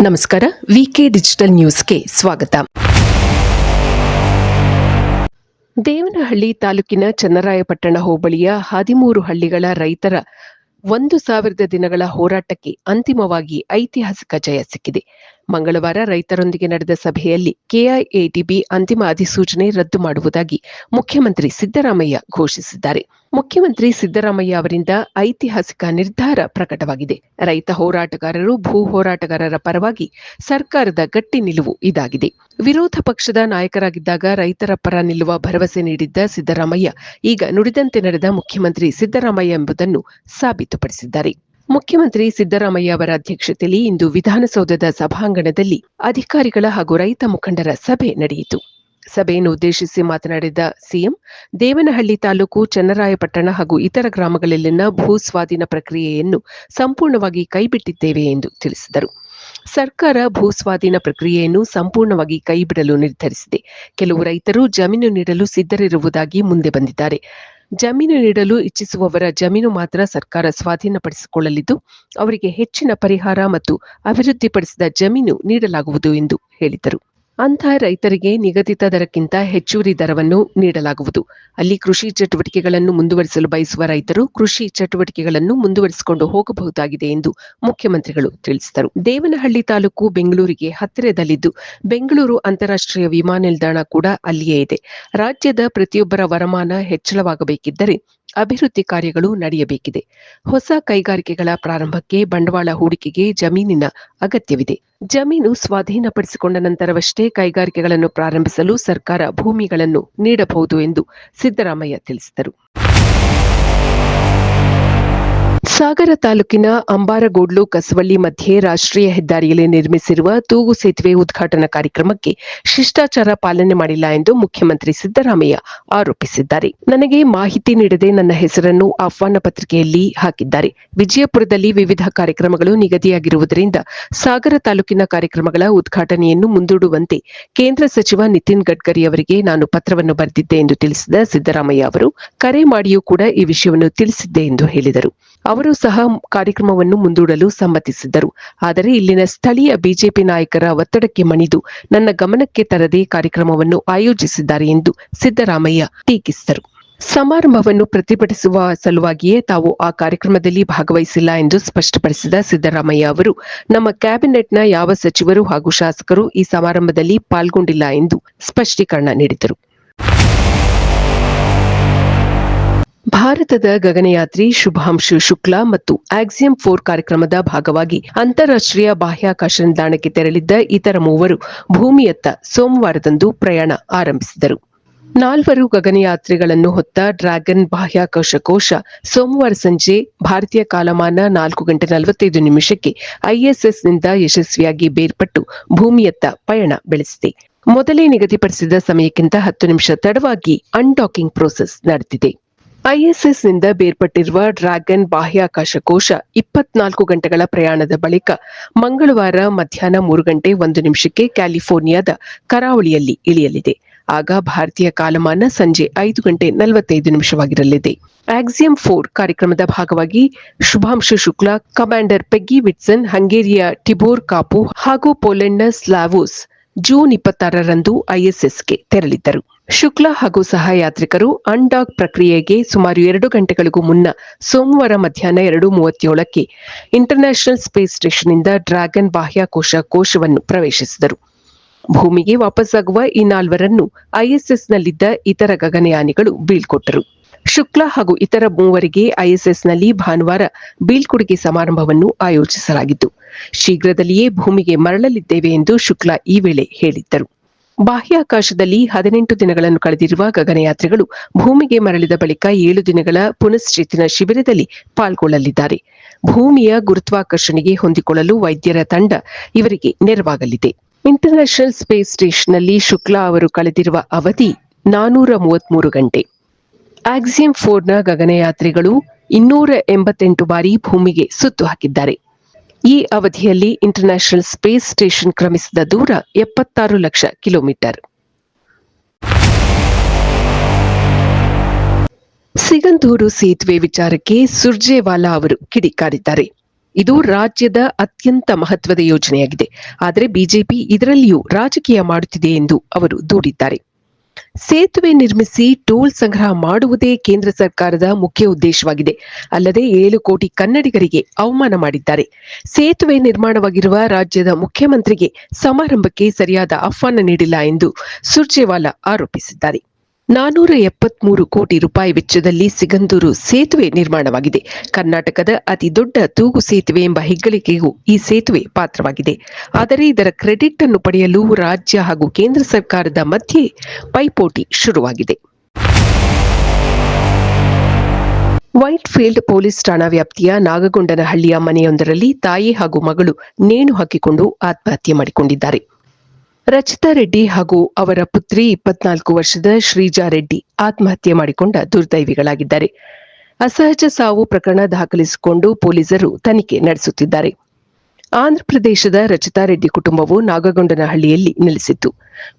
ನಮಸ್ಕಾರ. ವಿಕೆ ಡಿಜಿಟಲ್ ನ್ಯೂಸ್ಗೆ ಸ್ವಾಗತ. ದೇವನಹಳ್ಳಿ ತಾಲೂಕಿನ ಚನ್ನರಾಯಪಟ್ಟಣ ಹೋಬಳಿಯ 13 ಹಳ್ಳಿಗಳ ರೈತರ 1,000 ದಿನಗಳ ಹೋರಾಟಕ್ಕೆ ಅಂತಿಮವಾಗಿ ಐತಿಹಾಸಿಕ ಜಯ ಸಿಕ್ಕಿದೆ. ಮಂಗಳವಾರ ರೈತರೊಂದಿಗೆ ನಡೆದ ಸಭೆಯಲ್ಲಿ ಕೆಐಎಡಿಬಿ ಅಂತಿಮ ಅಧಿಸೂಚನೆ ರದ್ದು ಮಾಡುವುದಾಗಿ ಮುಖ್ಯಮಂತ್ರಿ ಸಿದ್ದರಾಮಯ್ಯ ಘೋಷಿಸಿದ್ದಾರೆ. ಮುಖ್ಯಮಂತ್ರಿ ಸಿದ್ದರಾಮಯ್ಯ ಅವರಿಂದ ಐತಿಹಾಸಿಕ ನಿರ್ಧಾರ ಪ್ರಕಟವಾಗಿದೆ. ರೈತ ಹೋರಾಟಗಾರರು, ಭೂ ಹೋರಾಟಗಾರರ ಪರವಾಗಿ ಸರ್ಕಾರದ ಗಟ್ಟಿ ನಿಲುವು ಇದಾಗಿದೆ. ವಿರೋಧ ಪಕ್ಷದ ನಾಯಕರಾಗಿದ್ದಾಗ ರೈತರ ಪರ ನಿಲ್ಲುವ ಭರವಸೆ ನೀಡಿದ್ದ ಸಿದ್ದರಾಮಯ್ಯ ಈಗ ನುಡಿದಂತೆ ನಡೆದ ಮುಖ್ಯಮಂತ್ರಿ ಸಿದ್ದರಾಮಯ್ಯ ಎಂಬುದನ್ನು ಸಾಬೀತುಪಡಿಸಿದ್ದಾರೆ. ಮುಖ್ಯಮಂತ್ರಿ ಸಿದ್ದರಾಮಯ್ಯ ಅವರ ಅಧ್ಯಕ್ಷತೆಯಲ್ಲಿ ಇಂದು ವಿಧಾನಸೌಧದ ಸಭಾಂಗಣದಲ್ಲಿ ಅಧಿಕಾರಿಗಳ ಹಾಗೂ ರೈತ ಮುಖಂಡರ ಸಭೆ ನಡೆಯಿತು. ಸಭೆಯನ್ನು ಉದ್ದೇಶಿಸಿ ಮಾತನಾಡಿದ ಸಿಎಂ, ದೇವನಹಳ್ಳಿ ತಾಲೂಕು, ಚನ್ನರಾಯಪಟ್ಟಣ ಹಾಗೂ ಇತರ ಗ್ರಾಮಗಳಲ್ಲಿನ ಭೂ ಸ್ವಾಧೀನ ಪ್ರಕ್ರಿಯೆಯನ್ನು ಸಂಪೂರ್ಣವಾಗಿ ಕೈಬಿಟ್ಟಿದ್ದೇವೆ ಎಂದು ತಿಳಿಸಿದರು. ಸರ್ಕಾರ ಭೂ ಸ್ವಾಧೀನ ಪ್ರಕ್ರಿಯೆಯನ್ನು ಸಂಪೂರ್ಣವಾಗಿ ಕೈಬಿಡಲು ನಿರ್ಧರಿಸಿದೆ. ಕೆಲವು ರೈತರು ಜಮೀನು ನೀಡಲು ಸಿದ್ಧರಿರುವುದಾಗಿ ಮುಂದೆ ಬಂದಿದ್ದಾರೆ. ಜಮೀನು ನೀಡಲು ಇಚ್ಛಿಸುವವರ ಜಮೀನು ಮಾತ್ರ ಸರ್ಕಾರ ಸ್ವಾಧೀನಪಡಿಸಿಕೊಳ್ಳಲಿದ್ದು, ಅವರಿಗೆ ಹೆಚ್ಚಿನ ಪರಿಹಾರ ಮತ್ತು ಅಭಿವೃದ್ಧಿಪಡಿಸಿದ ಜಮೀನು ನೀಡಲಾಗುವುದು ಎಂದು ಹೇಳಿದರು. ಅಂತಹ ರೈತರಿಗೆ ನಿಗದಿತ ದರಕ್ಕಿಂತ ಹೆಚ್ಚುವರಿ ದರವನ್ನು ನೀಡಲಾಗುವುದು. ಅಲ್ಲಿ ಕೃಷಿ ಚಟುವಟಿಕೆಗಳನ್ನು ಮುಂದುವರಿಸಲು ಬಯಸುವ ರೈತರು ಕೃಷಿ ಚಟುವಟಿಕೆಗಳನ್ನು ಮುಂದುವರಿಸಿಕೊಂಡು ಹೋಗಬಹುದಾಗಿದೆ ಎಂದು ಮುಖ್ಯಮಂತ್ರಿಗಳು ತಿಳಿಸಿದರು. ದೇವನಹಳ್ಳಿ ತಾಲೂಕು ಬೆಂಗಳೂರಿಗೆ ಹತ್ತಿರದಲ್ಲಿದ್ದು, ಬೆಂಗಳೂರು ಅಂತಾರಾಷ್ಟ್ರೀಯ ವಿಮಾನ ನಿಲ್ದಾಣ ಕೂಡ ಅಲ್ಲಿಯೇ ಇದೆ. ರಾಜ್ಯದ ಪ್ರತಿಯೊಬ್ಬರ ವರಮಾನ ಹೆಚ್ಚಳವಾಗಬೇಕಿದ್ದರೆ ಅಭಿವೃದ್ಧಿ ಕಾರ್ಯಗಳು ನಡೆಯಬೇಕಿದೆ. ಹೊಸ ಕೈಗಾರಿಕೆಗಳ ಪ್ರಾರಂಭಕ್ಕೆ, ಬಂಡವಾಳ ಹೂಡಿಕೆಗೆ ಜಮೀನಿನ ಅಗತ್ಯವಿದೆ. ಜಮೀನು ಸ್ವಾಧೀನಪಡಿಸಿಕೊಂಡ ನಂತರವಷ್ಟೇ ಕೈಗಾರಿಕೆಗಳನ್ನು ಪ್ರಾರಂಭಿಸಲು ಸರ್ಕಾರ ಭೂಮಿಗಳನ್ನು ನೀಡಬಹುದು ಎಂದು ಸಿದ್ದರಾಮಯ್ಯ ತಿಳಿಸಿದರು. ಸಾಗರ ತಾಲೂಕಿನ ಅಂಬಾರಗೋಡ್ಲು ಕಸವಳ್ಳಿ ಮಧ್ಯೆ ರಾಷ್ಟ್ರೀಯ ಹೆದ್ದಾರಿಯಲ್ಲಿ ನಿರ್ಮಿಸಿರುವ ತೂಗು ಸೇತುವೆ ಉದ್ಘಾಟನಾ ಕಾರ್ಯಕ್ರಮಕ್ಕೆ ಶಿಷ್ಟಾಚಾರ ಪಾಲನೆ ಮಾಡಿಲ್ಲ ಎಂದು ಮುಖ್ಯಮಂತ್ರಿ ಸಿದ್ದರಾಮಯ್ಯ ಆರೋಪಿಸಿದ್ದಾರೆ. ನನಗೆ ಮಾಹಿತಿ ನೀಡದೆ ನನ್ನ ಹೆಸರನ್ನು ಆಹ್ವಾನ ಪತ್ರಿಕೆಯಲ್ಲಿ ಹಾಕಿದ್ದಾರೆ. ವಿಜಯಪುರದಲ್ಲಿ ವಿವಿಧ ಕಾರ್ಯಕ್ರಮಗಳು ನಿಗದಿಯಾಗಿರುವುದರಿಂದ ಸಾಗರ ತಾಲೂಕಿನ ಕಾರ್ಯಕ್ರಮಗಳ ಉದ್ಘಾಟನೆಯನ್ನು ಮುಂದೂಡುವಂತೆ ಕೇಂದ್ರ ಸಚಿವ ನಿತಿನ್ ಗಡ್ಕರಿ ಅವರಿಗೆ ನಾನು ಪತ್ರವನ್ನು ಬರೆದಿದ್ದೆ ಎಂದು ತಿಳಿಸಿದ ಸಿದ್ದರಾಮಯ್ಯ ಅವರು, ಕರೆ ಮಾಡಿಯೂ ಕೂಡ ಈ ವಿಷಯವನ್ನು ತಿಳಿಸಿದ್ದೆ ಎಂದು ಹೇಳಿದರು. ಅವರು ಸಹ ಕಾರ್ಯಕ್ರಮವನ್ನು ಮುಂದೂಡಲು ಸಮ್ಮತಿಸಿದ್ದರು. ಆದರೆ ಇಲ್ಲಿನ ಸ್ಥಳೀಯ ಬಿಜೆಪಿ ನಾಯಕರ ಒತ್ತಡಕ್ಕೆ ಮಣಿದು ನನ್ನ ಗಮನಕ್ಕೆ ತರದೆ ಕಾರ್ಯಕ್ರಮವನ್ನು ಆಯೋಜಿಸಿದ್ದಾರೆ ಎಂದು ಸಿದ್ದರಾಮಯ್ಯ ಟೀಕಿಸಿದರು. ಸಮಾರಂಭವನ್ನು ಪ್ರತಿಭಟಿಸುವ ಸಲುವಾಗಿಯೇ ತಾವು ಆ ಕಾರ್ಯಕ್ರಮದಲ್ಲಿ ಭಾಗವಹಿಸಿಲ್ಲ ಎಂದು ಸ್ಪಷ್ಟಪಡಿಸಿದ ಸಿದ್ದರಾಮಯ್ಯ ಅವರು, ನಮ್ಮ ಕ್ಯಾಬಿನೆಟ್ನ ಯಾವ ಸಚಿವರು ಹಾಗೂ ಶಾಸಕರು ಈ ಸಮಾರಂಭದಲ್ಲಿ ಪಾಲ್ಗೊಂಡಿಲ್ಲ ಎಂದು ಸ್ಪಷ್ಟೀಕರಣ ನೀಡಿದರು. ಭಾರತದ ಗಗನಯಾತ್ರಿ ಶುಭಾಂಶು ಶುಕ್ಲಾ ಮತ್ತು ಆಕ್ಸಿಯಂ 4 ಕಾರ್ಯಕ್ರಮದ ಭಾಗವಾಗಿ ಅಂತಾರಾಷ್ಟ್ರೀಯ ಬಾಹ್ಯಾಕಾಶ ನಿಲ್ದಾಣಕ್ಕೆ ತೆರಳಿದ್ದ ಇತರ 3 ಭೂಮಿಯತ್ತ ಸೋಮವಾರದಂದು ಪ್ರಯಾಣ ಆರಂಭಿಸಿದರು. 4 ಗಗನಯಾತ್ರಿಗಳನ್ನು ಹೊತ್ತ ಡ್ರ್ಯಾಗನ್ ಬಾಹ್ಯಾಕಾಶ ಕೋಶ ಸೋಮವಾರ ಸಂಜೆ ಭಾರತೀಯ ಕಾಲಮಾನ 4:45 ಐಎಸ್ಎಸ್ನಿಂದ ಯಶಸ್ವಿಯಾಗಿ ಬೇರ್ಪಟ್ಟು ಭೂಮಿಯತ್ತ ಪಯಣ ಬೆಳೆಸಿದೆ. ಮೊದಲೇ ನಿಗದಿಪಡಿಸಿದ ಸಮಯಕ್ಕಿಂತ 10 ನಿಮಿಷ ತಡವಾಗಿ ಅನ್ಡಾಕಿಂಗ್ ಪ್ರೋಸೆಸ್ ನಡೆದಿದೆ. ಐಎಸ್ಎಸ್ನಿಂದ ಬೇರ್ಪಟ್ಟಿರುವ ಡ್ರ್ಯಾಗನ್ ಬಾಹ್ಯಾಕಾಶ ಕೋಶ 24 ಗಂಟೆಗಳ ಪ್ರಯಾಣದ ಬಳಿಕ ಮಂಗಳವಾರ ಮಧ್ಯಾಹ್ನ 3:01 ಕ್ಯಾಲಿಫೋರ್ನಿಯಾದ ಕರಾವಳಿಯಲ್ಲಿ ಇಳಿಯಲಿದೆ. ಆಗ ಭಾರತೀಯ ಕಾಲಮಾನ ಸಂಜೆ 5:45 ಆಕ್ಸಿಯಂ 4 ಕಾರ್ಯಕ್ರಮದ ಭಾಗವಾಗಿ ಶುಭಾಂಶು ಶುಕ್ಲಾ, ಕಮಾಂಡರ್ ಪೆಗ್ಗಿ ವಿಟ್ಸನ್, ಹಂಗೇರಿಯ ಟಿಬೋರ್ ಕಾಪು ಹಾಗೂ ಪೋಲೆಂಡ್ನ ಸ್ಲಾವೋಸ್ ಜೂನ್ 26ರಂದು ಐಎಸ್ಎಸ್ಗೆ ತೆರಳಿದ್ದರು. ಶುಕ್ಲಾ ಹಾಗೂ ಸಹಯಾತ್ರಿಕರು ಅನ್ಡಾಕ್ ಪ್ರಕ್ರಿಯೆಗೆ ಸುಮಾರು 2 ಗಂಟೆಗಳಿಗೂ ಮುನ್ನ ಸೋಮವಾರ ಮಧ್ಯಾಹ್ನ 2:37 ಇಂಟರ್ನ್ಯಾಷನಲ್ ಸ್ಪೇಸ್ ಸ್ಟೇಷನ್ನಿಂದ ಡ್ರ್ಯಾಗನ್ ಬಾಹ್ಯಾಕಾಶ ಕೋಶವನ್ನು ಪ್ರವೇಶಿಸಿದರು. ಭೂಮಿಗೆ ವಾಪಸ್ಸಾಗುವ ಈ 4ರನ್ನು ಐಎಸ್ಎಸ್ನಲ್ಲಿದ್ದ ಇತರ ಗಗನಯಾನಿಗಳು ಬೀಳ್ಕೊಟ್ಟರು. ಶುಕ್ಲಾ ಹಾಗೂ ಇತರ 3 ಐಎಸ್ಎಸ್ನಲ್ಲಿ ಭಾನುವಾರ ಬೀಳ್ಕೊಡುಗೆ ಸಮಾರಂಭವನ್ನು ಆಯೋಜಿಸಲಾಗಿತ್ತು. ಶೀಘ್ರದಲ್ಲಿಯೇ ಭೂಮಿಗೆ ಮರಳಲಿದ್ದೇವೆ ಎಂದು ಶುಕ್ಲಾ ಈ ವೇಳೆ ಹೇಳಿದ್ದರು. ಬಾಹ್ಯಾಕಾಶದಲ್ಲಿ 18 ದಿನಗಳನ್ನು ಕಳೆದಿರುವ ಗಗನಯಾತ್ರಿಗಳು ಭೂಮಿಗೆ ಮರಳಿದ ಬಳಿಕ 7 ದಿನಗಳ ಪುನಶ್ಚೇತನ ಶಿಬಿರದಲ್ಲಿ ಪಾಲ್ಗೊಳ್ಳಲಿದ್ದಾರೆ. ಭೂಮಿಯ ಗುರುತ್ವಾಕರ್ಷಣೆಗೆ ಹೊಂದಿಕೊಳ್ಳಲು ವೈದ್ಯರ ತಂಡ ಇವರಿಗೆ ನೆರವಾಗಲಿದೆ. ಇಂಟರ್ನ್ಯಾಷನಲ್ ಸ್ಪೇಸ್ ಸ್ಟೇಷನ್ನಲ್ಲಿ ಶುಕ್ಲಾ ಅವರು ಕಳೆದಿರುವ ಅವಧಿ 433 ಗಂಟೆ. ಆಕ್ಸಿಯಂ 4ನ ಗಗನಯಾತ್ರಿಗಳು 288 ಬಾರಿ ಭೂಮಿಗೆ ಸುತ್ತು ಹಾಕಿದ್ದಾರೆ. ಈ ಅವಧಿಯಲ್ಲಿ ಇಂಟರ್ನ್ಯಾಷನಲ್ ಸ್ಪೇಸ್ ಸ್ಟೇಷನ್ ಕ್ರಮಿಸಿದ ದೂರ 76 ಲಕ್ಷ ಕಿಲೋಮೀಟರ್. ಸಿಗಂದೂರು ಸೇತುವೆ ವಿಚಾರಕ್ಕೆ ಸುರ್ಜೇವಾಲಾ ಅವರು ಕಿಡಿಕಾರಿದ್ದಾರೆ. ಇದು ರಾಜ್ಯದ ಅತ್ಯಂತ ಮಹತ್ವದ ಯೋಜನೆಯಾಗಿದೆ. ಆದರೆ ಬಿಜೆಪಿ ಇದರಲ್ಲಿಯೂ ರಾಜಕೀಯ ಮಾಡುತ್ತಿದೆ ಎಂದು ಅವರು ದೂರಿದ್ದಾರೆ. ಸೇತುವೆ ನಿರ್ಮಿಸಿ ಟೋಲ್ ಸಂಗ್ರಹ ಮಾಡುವುದೇ ಕೇಂದ್ರ ಸರ್ಕಾರದ ಮುಖ್ಯ ಉದ್ದೇಶವಾಗಿದೆ. ಅಲ್ಲದೆ 7 ಕೋಟಿ ಕನ್ನಡಿಗರಿಗೆ ಅವಮಾನ ಮಾಡಿದ್ದಾರೆ. ಸೇತುವೆ ನಿರ್ಮಾಣವಾಗಿರುವ ರಾಜ್ಯದ ಮುಖ್ಯಮಂತ್ರಿಗೆ ಸಮಾರಂಭಕ್ಕೆ ಸರಿಯಾದ ಆಹ್ವಾನ ನೀಡಿಲ್ಲ ಎಂದು ಸುರ್ಜೇವಾಲಾ ಆರೋಪಿಸಿದ್ದಾರೆ. 473 ಕೋಟಿ ರೂಪಾಯಿ ವೆಚ್ಚದಲ್ಲಿ ಸಿಗಂದೂರು ಸೇತುವೆ ನಿರ್ಮಾಣವಾಗಿದೆ. ಕರ್ನಾಟಕದ ಅತಿ ದೊಡ್ಡ ತೂಗು ಸೇತುವೆ ಎಂಬ ಹೆಗ್ಗಳಿಕೆಗೂ ಈ ಸೇತುವೆ ಪಾತ್ರವಾಗಿದೆ. ಆದರೆ ಇದರ ಕ್ರೆಡಿಟ್ ಅನ್ನು ಪಡೆಯಲು ರಾಜ್ಯ ಹಾಗೂ ಕೇಂದ್ರ ಸರ್ಕಾರದ ಮಧ್ಯೆ ಪೈಪೋಟಿ ಶುರುವಾಗಿದೆ. ವೈಟ್ಫೀಲ್ಡ್ ಪೊಲೀಸ್ ಠಾಣಾ ವ್ಯಾಪ್ತಿಯ ನಾಗಗೊಂಡನಹಳ್ಳಿಯ ಮನೆಯೊಂದರಲ್ಲಿ ತಾಯಿ ಹಾಗೂ ಮಗಳು ನೇಣು ಹಾಕಿಕೊಂಡು ಆತ್ಮಹತ್ಯೆ ಮಾಡಿಕೊಂಡಿದ್ದಾರೆ. ರಚಿತಾ ರೆಡ್ಡಿ ಹಾಗೂ ಅವರ ಪುತ್ರಿ 24 ವರ್ಷದ ಶ್ರೀಜಾ ರೆಡ್ಡಿ ಆತ್ಮಹತ್ಯೆ ಮಾಡಿಕೊಂಡ ದುರ್ದೈವಿಗಳಾಗಿದ್ದಾರೆ. ಅಸಹಜ ಸಾವು ಪ್ರಕರಣ ದಾಖಲಿಸಿಕೊಂಡು ಪೊಲೀಸರು ತನಿಖೆ ನಡೆಸುತ್ತಿದ್ದಾರೆ. ಆಂಧ್ರಪ್ರದೇಶದ ರಚಿತಾ ರೆಡ್ಡಿ ಕುಟುಂಬವು ನಾಗಗೊಂಡನಹಳ್ಳಿಯಲ್ಲಿ ನೆಲೆಸಿತ್ತು.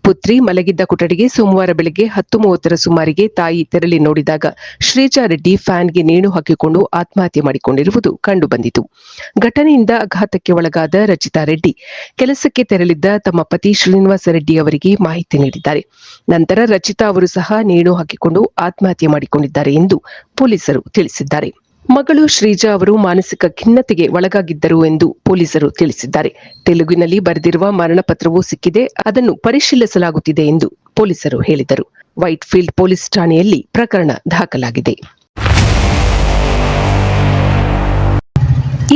ಪುತ್ರಿ ಮಲಗಿದ್ದ ಕೊಠಡಿಗೆ ಸೋಮವಾರ ಬೆಳಗ್ಗೆ 10:30 ಸುಮಾರಿಗೆ ತಾಯಿ ತೆರಳಿ ನೋಡಿದಾಗ ಶ್ರೀಜಾ ರೆಡ್ಡಿ ಫ್ಯಾನ್ಗೆ ನೇಣು ಹಾಕಿಕೊಂಡು ಆತ್ಮಹತ್ಯೆ ಮಾಡಿಕೊಂಡಿರುವುದು ಕಂಡುಬಂದಿತು. ಘಟನೆಯಿಂದ ಆಘಾತಕ್ಕೆ ಒಳಗಾದ ರಚಿತಾ ರೆಡ್ಡಿ ಕೆಲಸಕ್ಕೆ ತೆರಳಿದ್ದ ತಮ್ಮ ಪತಿ ಶ್ರೀನಿವಾಸ ರೆಡ್ಡಿ ಅವರಿಗೆ ಮಾಹಿತಿ ನೀಡಿದ್ದಾರೆ. ನಂತರ ರಚಿತಾ ಅವರು ಸಹ ನೇಣು ಹಾಕಿಕೊಂಡು ಆತ್ಮಹತ್ಯೆ ಮಾಡಿಕೊಂಡಿದ್ದಾರೆ ಎಂದು ಪೊಲೀಸರು ತಿಳಿಸಿದ್ದಾರೆ. ಮಗಳು ಶ್ರೀಜಾ ಅವರು ಮಾನಸಿಕ ಖಿನ್ನತೆಗೆ ಒಳಗಾಗಿದ್ದರು ಎಂದು ಪೊಲೀಸರು ತಿಳಿಸಿದ್ದಾರೆ. ತೆಲುಗಿನಲ್ಲಿ ಬರೆದಿರುವ ಮರಣಪತ್ರವೂ ಸಿಕ್ಕಿದೆ, ಅದನ್ನು ಪರಿಶೀಲಿಸಲಾಗುತ್ತಿದೆ ಎಂದು ಪೊಲೀಸರು ಹೇಳಿದರು. ವೈಟ್ಫೀಲ್ಡ್ ಪೊಲೀಸ್ ಠಾಣೆಯಲ್ಲಿ ಪ್ರಕರಣ ದಾಖಲಾಗಿದೆ.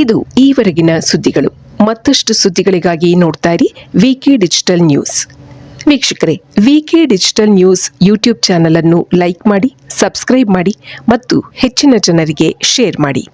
ಇದು ಈವರೆಗಿನ ಸುದ್ದಿಗಳು. ಮತ್ತಷ್ಟು ಸುದ್ದಿಗಳಿಗಾಗಿ ನೋಡ್ತಾ ಇರಿ ವಿಕೆ ಡಿಜಿಟಲ್ ನ್ಯೂಸ್. ವೀಕ್ಷಕರೇ, ವಿಕೆ ಡಿಜಿಟಲ್ ನ್ಯೂಸ್ ಯೂಟ್ಯೂಬ್ ಚಾನೆಲ್ ಅನ್ನು ಲೈಕ್ ಮಾಡಿ, ಸಬ್ಸ್ಕ್ರೈಬ್ ಮಾಡಿ ಮತ್ತು ಹೆಚ್ಚಿನ ಜನರಿಗೆ ಶೇರ್ ಮಾಡಿ.